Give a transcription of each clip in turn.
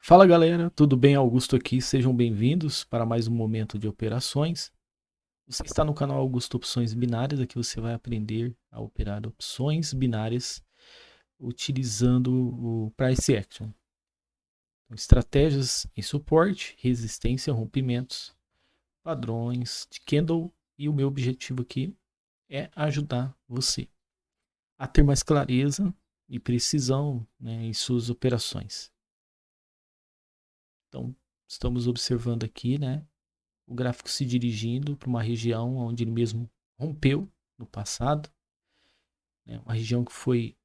Fala galera, tudo bem? Augusto aqui, sejam bem-vindos para mais um momento de operações. Você está no canal Augusto Opções Binárias, aqui você vai aprender a operar opções binárias utilizando o Price Action. Então, estratégias em suporte, resistência, rompimentos, padrões de candle e o meu objetivo aqui é ajudar você a ter mais clareza e precisão, né, em suas operações. Então, estamos observando aqui, né, o gráfico se dirigindo para uma região onde ele mesmo rompeu no passado, né? Uma região que foi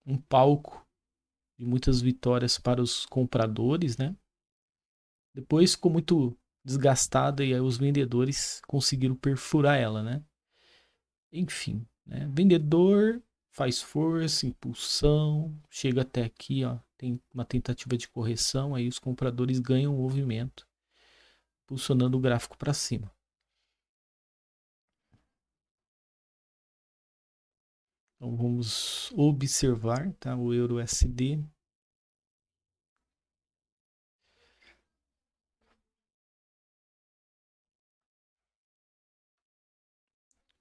um palco de muitas vitórias para os compradores, né? Depois ficou muito desgastada e aí os vendedores conseguiram perfurar ela, né? Enfim, né? Vendedor faz força, impulsão, chega até aqui, ó, tem uma tentativa de correção, aí os compradores ganham movimento, impulsionando o gráfico para cima. Então vamos observar, tá? O euro USD.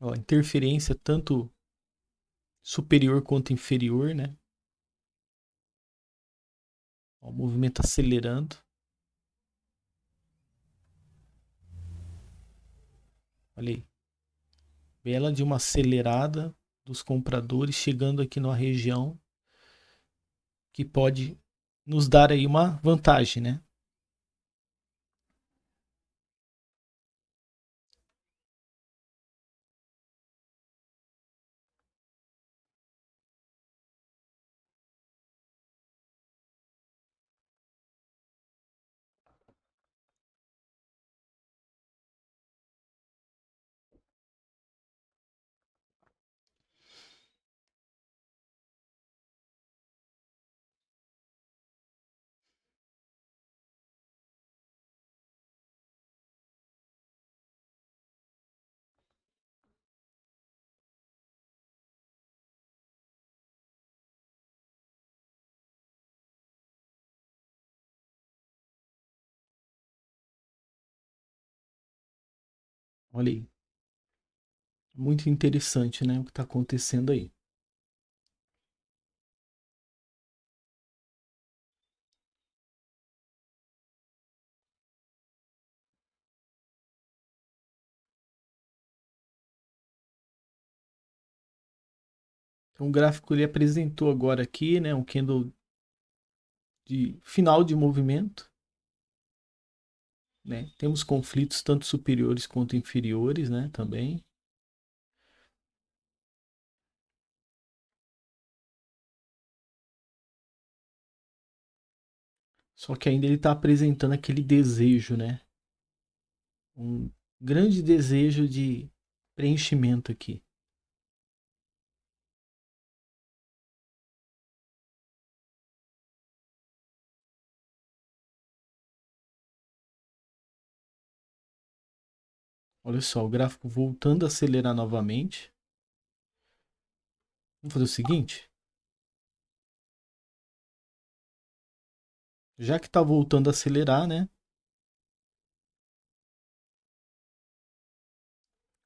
Ó, interferência tanto superior quanto inferior, né? Ó, o movimento acelerando. Olha aí. Bela de uma acelerada dos compradores chegando aqui numa região que pode nos dar aí uma vantagem, né? Olha aí. Muito interessante, né? O que está acontecendo aí. Então o gráfico ele apresentou agora aqui, né? Um candle de final de movimento, né? Temos conflitos tanto superiores quanto inferiores, né? Também. Só que ainda ele está apresentando aquele desejo, né? Um grande desejo de preenchimento aqui. Olha só, o gráfico voltando a acelerar novamente. Vamos fazer o seguinte. Já que está voltando a acelerar, né?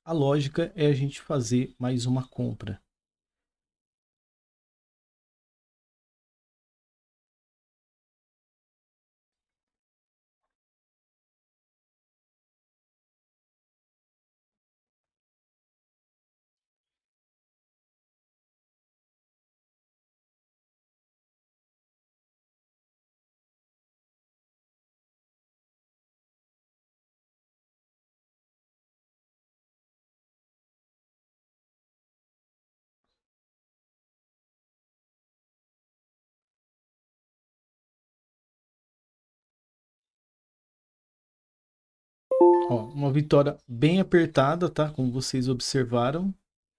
A lógica é a gente fazer mais uma compra. Ó, uma vitória bem apertada, tá? Como vocês observaram,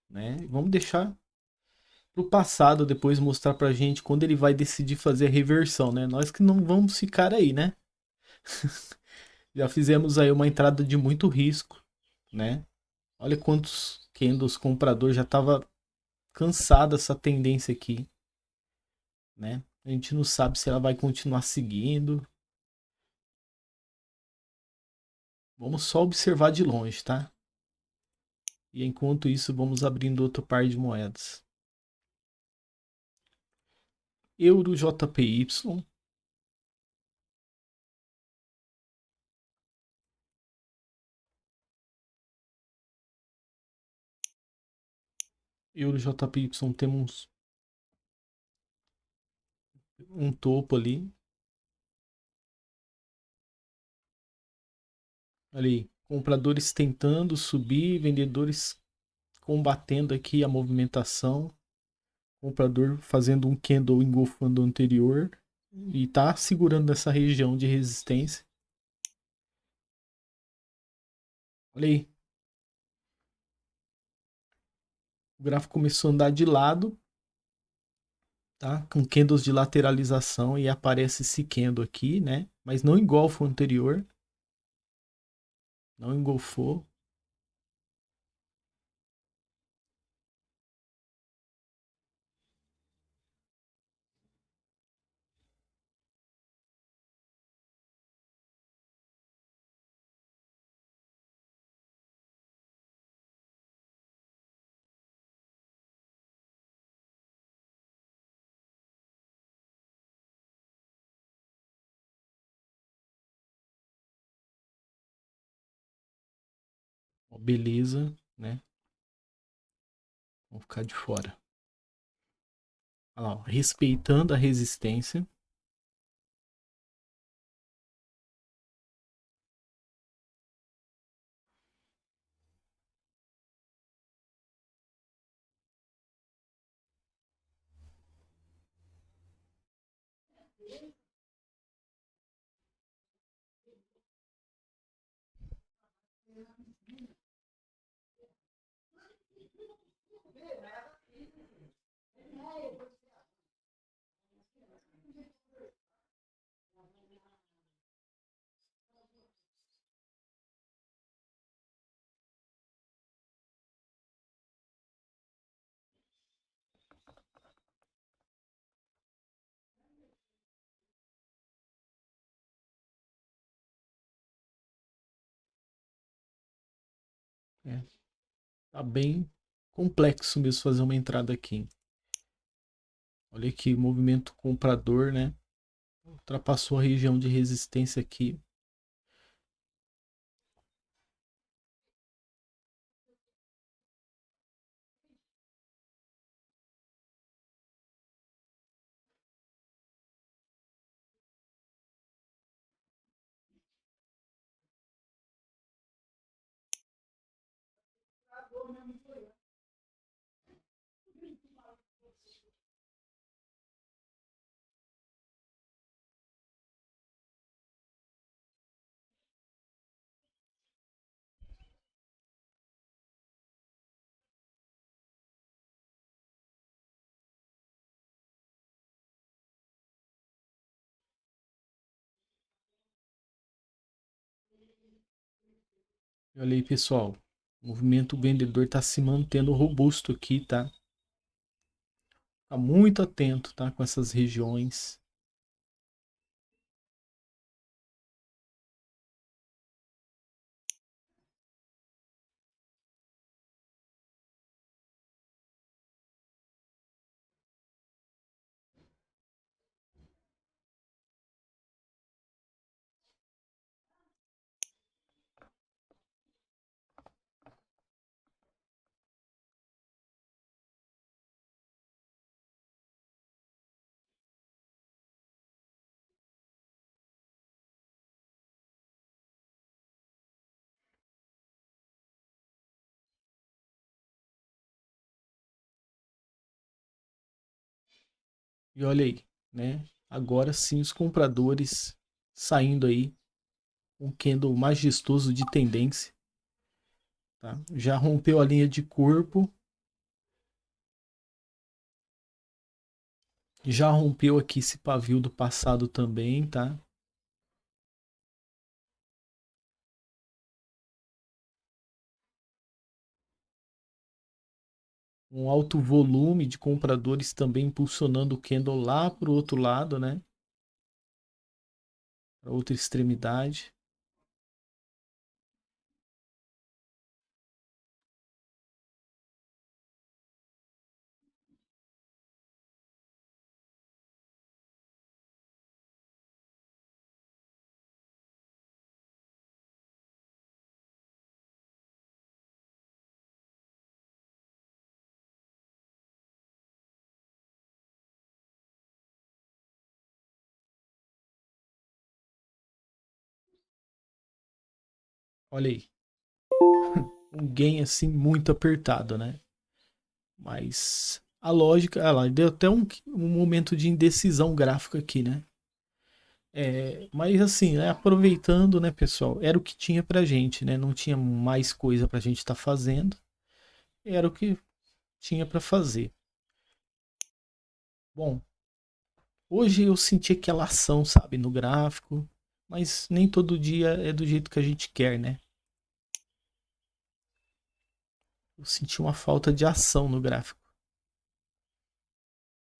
né? Vamos deixar pro passado depois mostrar pra gente quando ele vai decidir fazer a reversão, né? Nós que não vamos ficar aí, né? Já fizemos aí uma entrada de muito risco, né? Olha quantos candles comprador já estava cansado dessa tendência aqui, né? A gente não sabe se ela vai continuar seguindo. Vamos só observar de longe, tá? E enquanto isso, vamos abrindo outro par de moedas. Euro JPY. Euro JPY temos um topo ali. Olha aí, compradores tentando subir, vendedores combatendo aqui a movimentação. Comprador fazendo um candle engolfando o anterior e tá segurando essa região de resistência. Olha aí. O gráfico começou a andar de lado, tá? Com candles de lateralização e aparece esse candle aqui, né? Mas não engolfa o anterior. Não engolfou. Ó, beleza, né? Vamos ficar de fora. Olha lá, ó, respeitando a resistência. É, tá bem complexo mesmo fazer uma entrada aqui. Olha aqui, o movimento comprador, né? Ultrapassou a região de resistência aqui. Olha aí, pessoal. O movimento vendedor está se mantendo robusto aqui, tá? Tá muito atento, tá? Com essas regiões. E olha aí, né? Agora sim os compradores saindo aí. Um candle majestoso de tendência, tá? Já rompeu a linha de corpo. Já rompeu aqui esse pavio do passado também, tá? um alto volume de compradores também impulsionando o candle lá para o outro lado, né? Para outra extremidade. Olha aí, um gain assim muito apertado, né? Mas a lógica, ela deu até um momento de indecisão gráfica aqui, né? Mas assim, né, aproveitando, né, pessoal, era o que tinha pra gente, né? Não tinha mais coisa pra gente estar fazendo. Era o que tinha pra fazer. Bom, hoje eu senti aquela ação, sabe, no gráfico, mas nem todo dia é do jeito que a gente quer, né? Eu senti uma falta de ação no gráfico.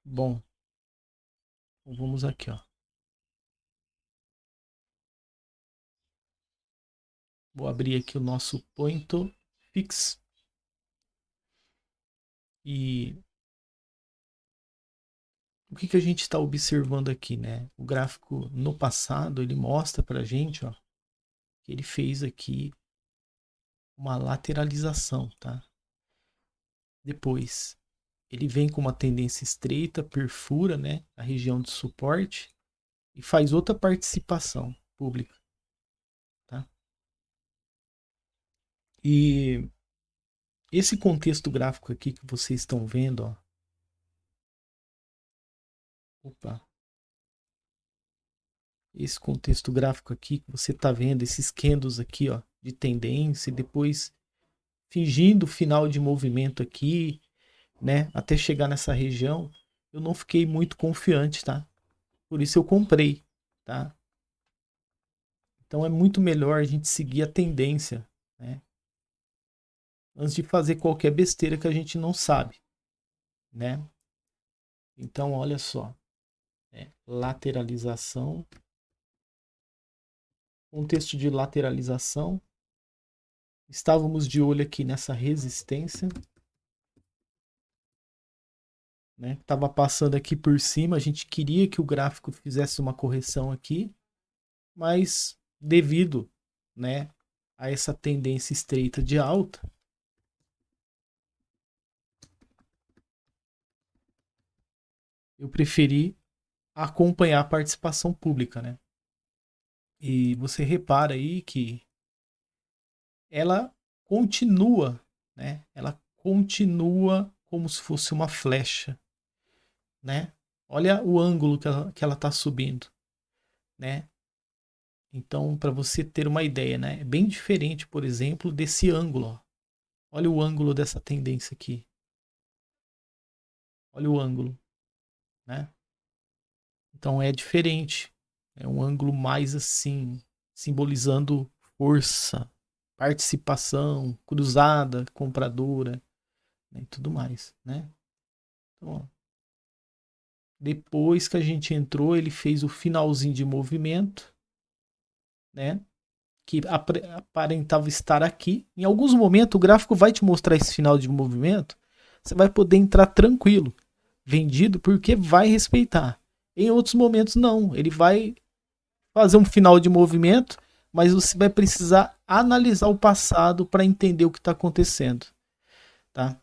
Bom, vamos aqui, ó. Vou abrir aqui o nosso point fix e o que a gente está observando aqui, né? O gráfico no passado ele mostra para a gente, ó, que ele fez aqui uma lateralização, tá? Depois ele vem com uma tendência estreita, perfura, né, a região de suporte e faz outra participação pública, tá? E esse contexto gráfico aqui que vocês estão vendo, ó, opa, esse contexto gráfico aqui que você está vendo, esses candles aqui, ó, de tendência e depois fingindo final de movimento aqui, né, até chegar nessa região, eu não fiquei muito confiante, tá? Por isso eu comprei, tá? Então é muito melhor a gente seguir a tendência, né? Antes de fazer qualquer besteira que a gente não sabe, né? Então olha só, né? Lateralização, contexto de lateralização, estávamos de olho aqui nessa resistência, né? Tava passando aqui por cima, a gente queria que o gráfico fizesse uma correção aqui, mas devido, né, a essa tendência estreita de alta, eu preferi acompanhar a participação pública, né? E você repara aí que ela continua, né? Ela continua como se fosse uma flecha, né? Olha o ângulo que ela tá subindo, né? Então, para você ter uma ideia, né? É bem diferente, por exemplo, desse ângulo. Ó. Olha o ângulo dessa tendência aqui. Olha o ângulo, né? Então é diferente. É um ângulo mais assim, simbolizando força, participação, cruzada, compradora, né, e tudo mais, né? Então, ó, depois que a gente entrou, ele fez o finalzinho de movimento, né? Que aparentava estar aqui. Em alguns momentos, o gráfico vai te mostrar esse final de movimento. Você vai poder entrar tranquilo, vendido, porque vai respeitar. Em outros momentos, não. Ele vai fazer um final de movimento, mas você vai precisar analisar o passado para entender o que está acontecendo, tá?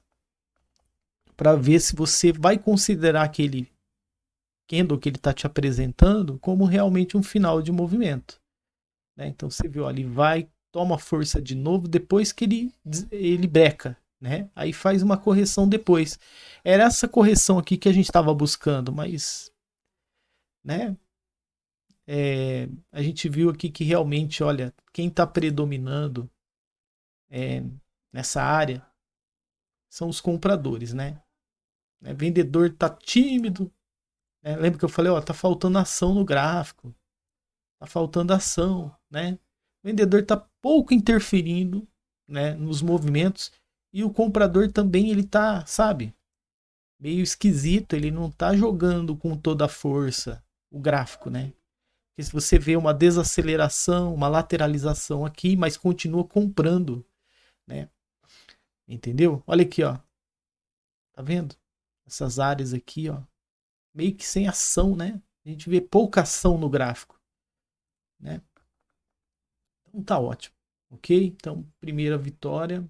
Para ver se você vai considerar aquele candle que ele está te apresentando como realmente um final de movimento, né? Então você viu, ó, ele vai, toma força de novo depois que ele breca, né? Aí faz uma correção depois. Era essa correção aqui que a gente estava buscando, mas, né? A gente viu aqui que realmente, olha, quem está predominando é, nessa área são os compradores, né? Vendedor está tímido, né? Lembra que eu falei, ó, tá faltando ação no gráfico, tá faltando ação, né? O vendedor está pouco interferindo, né, nos movimentos E o comprador também, ele tá, sabe, meio esquisito, ele não tá jogando com toda a força o gráfico, né? Porque se você vê uma desaceleração, uma lateralização aqui, mas continua comprando, né? Entendeu? Olha aqui, ó. Tá vendo? Essas áreas aqui, ó, meio que sem ação, né? A gente vê pouca ação no gráfico, né? Então tá ótimo, ok? Então, primeira vitória.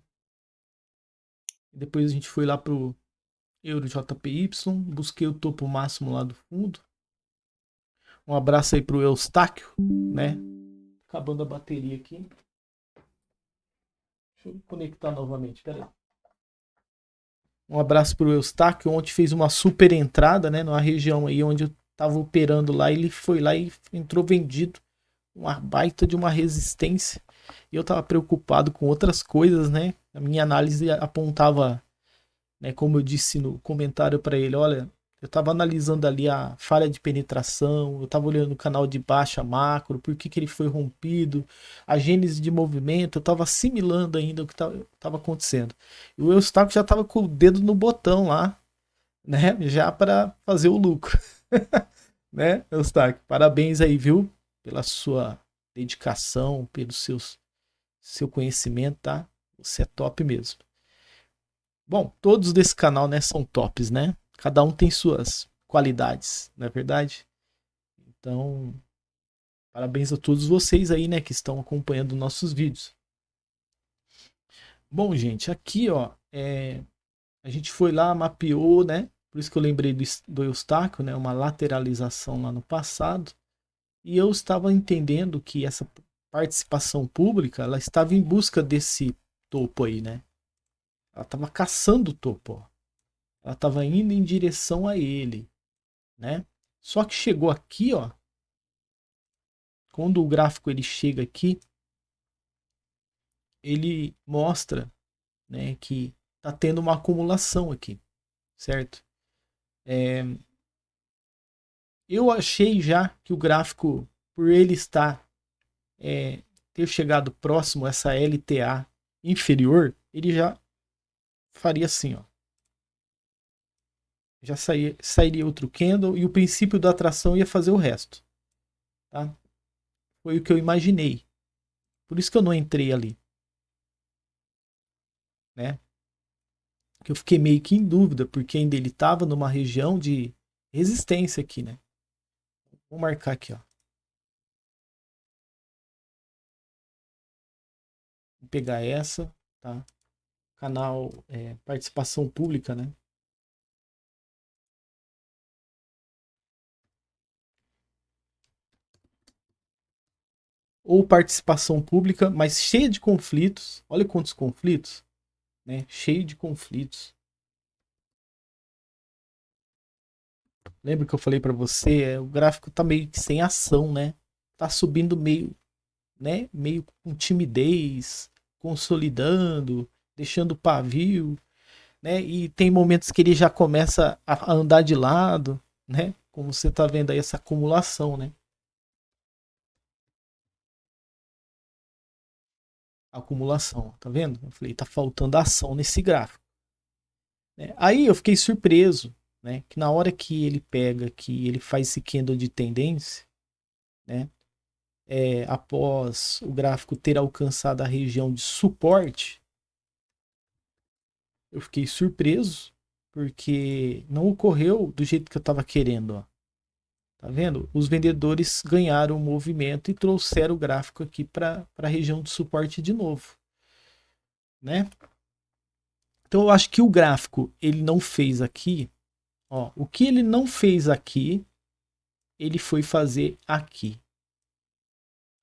Depois a gente foi lá pro Euro JPY, busquei o topo máximo lá do fundo. Um abraço aí pro Eustáquio, né? Acabando a bateria aqui. Deixa eu conectar novamente, peraí. Um abraço pro Eustáquio, ontem fez uma super entrada, né? Numa região aí onde eu tava operando lá, ele foi lá e entrou vendido. Uma baita de uma resistência. E eu tava preocupado com outras coisas, né? A minha análise apontava, né, como eu disse no comentário para ele, olha, eu estava analisando ali a falha de penetração, eu estava olhando o canal de baixa macro, por que, que ele foi rompido, a gênese de movimento, eu estava assimilando ainda o que estava acontecendo. E o Eustáquio já estava com o dedo no botão lá, né, já para fazer o lucro. Né, Eustáquio? Parabéns aí, viu? Pela sua dedicação, pelo seu conhecimento, tá? Você é top mesmo. Bom, todos desse canal, né, são tops, né? Cada um tem suas qualidades, não é verdade? Então, parabéns a todos vocês aí, né, que estão acompanhando nossos vídeos. Bom, gente, aqui, ó, a gente foi lá, mapeou, né? Por isso que eu lembrei do Eustáquio, né? Uma lateralização lá no passado. E eu estava entendendo que essa participação pública, ela estava em busca desse topo aí, né? Ela estava caçando o topo, ó. Ela estava indo em direção a ele, né? Só que chegou aqui, ó, quando o gráfico ele chega aqui, ele mostra, né, que tá tendo uma acumulação aqui, certo? Eu achei já que o gráfico, por ele estar ter chegado próximo a essa LTA inferior, ele já faria assim, ó. Já sairia outro candle e o princípio da atração ia fazer o resto, tá? Foi o que eu imaginei. Por isso que eu não entrei ali, né? Que eu fiquei meio que em dúvida, porque ainda ele estava numa região de resistência aqui, né? Vou marcar aqui, ó. Vou pegar essa, tá? Canal participação pública, né? Ou participação pública, mas cheia de conflitos. Olha quantos conflitos, né? Cheio de conflitos. Lembra que eu falei para você, o gráfico tá meio que sem ação, né? Tá subindo meio, né? Meio com timidez, consolidando, deixando pavio, né? E tem momentos que ele já começa a andar de lado, né? Como você tá vendo aí essa acumulação, né? Acumulação, tá vendo? Eu falei, tá faltando ação nesse gráfico, né? Aí eu fiquei surpreso, né? Que na hora que ele pega, que ele faz esse candle de tendência, né? Após o gráfico ter alcançado a região de suporte, eu fiquei surpreso, porque não ocorreu do jeito que eu estava querendo, ó. Tá vendo? Os vendedores ganharam o movimento e trouxeram o gráfico aqui para a região de suporte de novo, né? Então eu acho que o gráfico ele não fez aqui, ó, o que ele não fez aqui, ele foi fazer aqui,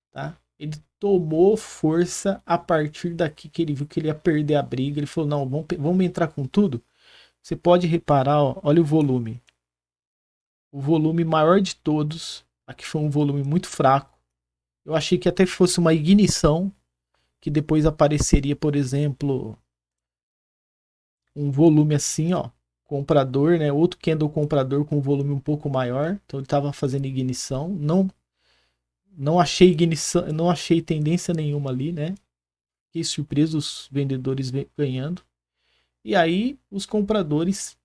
tá? Ele tomou força a partir daqui que ele viu que ele ia perder a briga, ele falou: "Não, vamos entrar com tudo". Você pode reparar, ó, olha o volume. O volume maior de todos, aqui foi um volume muito fraco. Eu achei que até fosse uma ignição, que depois apareceria, por exemplo, um volume assim, ó, comprador, né? Outro candle comprador com um volume um pouco maior. Então ele estava fazendo ignição. Não achei ignição, não achei tendência nenhuma ali, né? Fiquei surpreso os vendedores ganhando. E aí os compradores,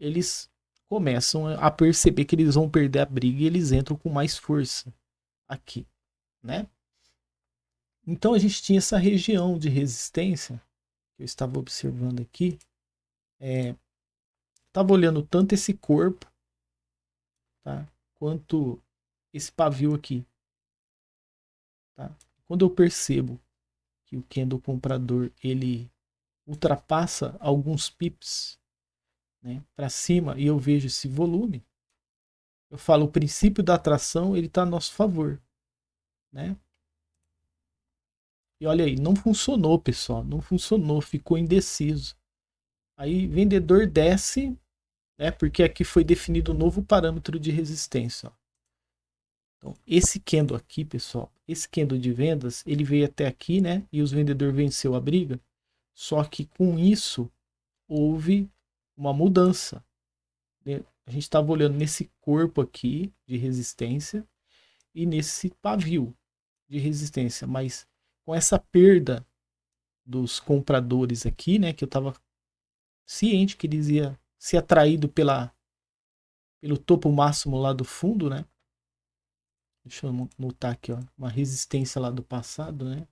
eles começam a perceber que eles vão perder a briga e eles entram com mais força aqui, né? Então a gente tinha essa região de resistência que eu estava observando aqui. Estava olhando tanto esse corpo, tá? Quanto esse pavio aqui, tá? Quando eu percebo que o candle comprador ele ultrapassa alguns pips, né, para cima, e eu vejo esse volume, eu falo o princípio da atração ele está a nosso favor, né? E olha aí, não funcionou, pessoal, não funcionou, ficou indeciso. Aí vendedor desce, né? Porque aqui foi definido um novo parâmetro de resistência. Ó. Então, esse candle aqui, pessoal, esse candle de vendas, ele veio até aqui, né? E os vendedores venceu a briga. Só que com isso houve uma mudança. A gente estava olhando nesse corpo aqui de resistência e nesse pavio de resistência, mas com essa perda dos compradores aqui, né, que eu estava ciente que eles iam ser atraídos pelo topo máximo lá do fundo, né? Deixa eu notar aqui, ó, uma resistência lá do passado, né?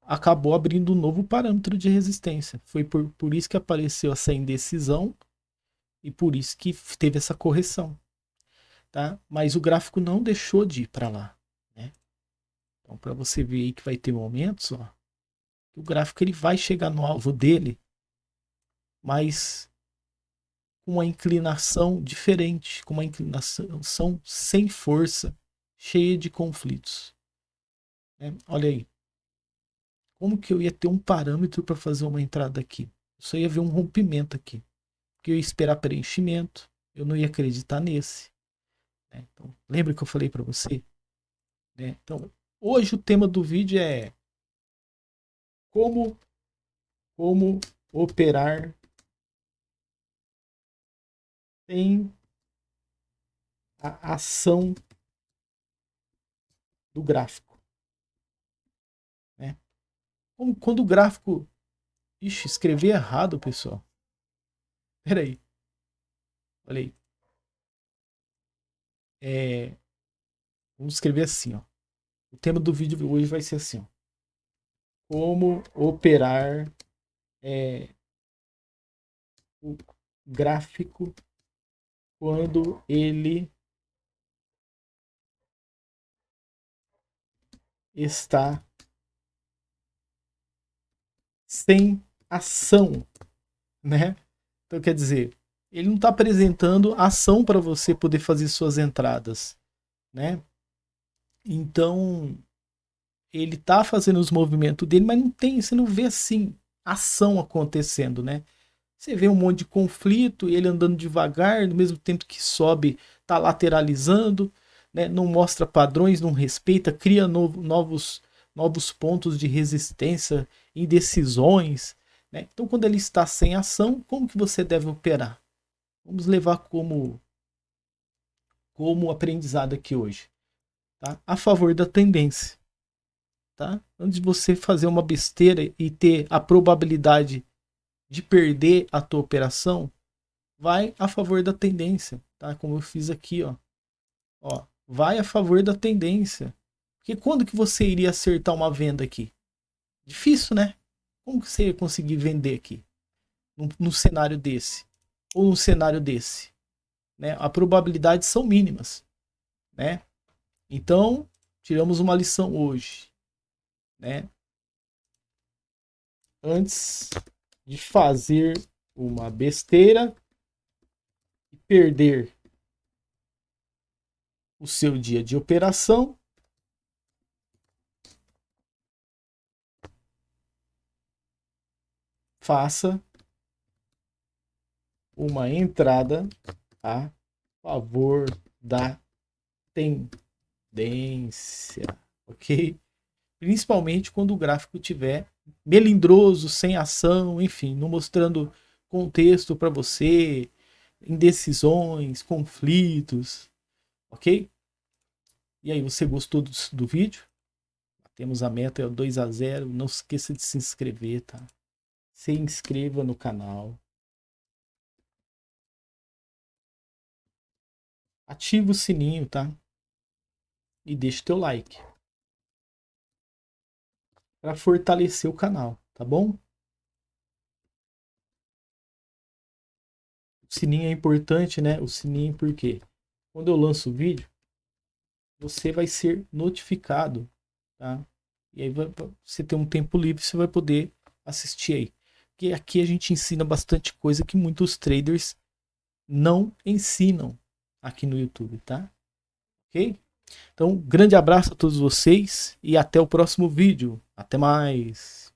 Acabou abrindo um novo parâmetro de resistência. Foi por isso que apareceu essa indecisão e por isso que teve essa correção, tá? Mas o gráfico não deixou de ir para lá, né? Então, para você ver aí que vai ter momentos, ó, o gráfico ele vai chegar no alvo dele, mas com uma inclinação diferente, com uma inclinação sem força, cheia de conflitos. Né? Olha aí, como que eu ia ter um parâmetro para fazer uma entrada aqui? Eu só ia ver um rompimento aqui, porque eu ia esperar preenchimento, eu não ia acreditar nesse. Né? Então, lembra que eu falei para você? Né? Então, hoje o tema do vídeo é como, como operar sem a ação do gráfico. Né? Quando o gráfico... Ixi, escrevi errado, pessoal. Pera aí. Olha aí. Vamos escrever assim, ó. O tema do vídeo de hoje vai ser assim, ó. Como operar o gráfico quando ele está sem ação, né? Então quer dizer, ele não está apresentando ação para você poder fazer suas entradas, né? Então ele tá fazendo os movimentos dele, mas não tem, você não vê assim ação acontecendo, né? Você vê um monte de conflito, ele andando devagar, no mesmo tempo que sobe, tá lateralizando, né? Não mostra padrões, não respeita, cria novos pontos de resistência, indecisões, né? Então, quando ele está sem ação, como que você deve operar? Vamos levar como aprendizado aqui hoje, tá? A favor da tendência, tá? Antes de você fazer uma besteira e ter a probabilidade de perder a tua operação, vai a favor da tendência, tá? Como eu fiz aqui, ó. Ó, vai a favor da tendência. Porque quando que você iria acertar uma venda aqui? Difícil, né? Como que você ia conseguir vender aqui? Num cenário desse? Ou num cenário desse? Né? A probabilidades são mínimas, né? Então, tiramos uma lição hoje, né? Antes de fazer uma besteira e perder o seu dia de operação, faça uma entrada a favor da tendência, ok? Principalmente quando o gráfico tiver melindroso, sem ação, enfim, não mostrando contexto para você, indecisões, conflitos, ok? E aí, você gostou do vídeo? Temos a meta, é o 2-0. Não esqueça de se inscrever, tá? Se inscreva no canal. Ativa o sininho, tá? E deixa o teu like. Para fortalecer o canal, tá bom? O sininho é importante, né? O sininho porque quando eu lanço o vídeo, você vai ser notificado, tá? E aí você tem um tempo livre, você vai poder assistir aí. Porque aqui a gente ensina bastante coisa que muitos traders não ensinam aqui no YouTube, tá? Ok? Então, grande abraço a todos vocês e até o próximo vídeo. Até mais!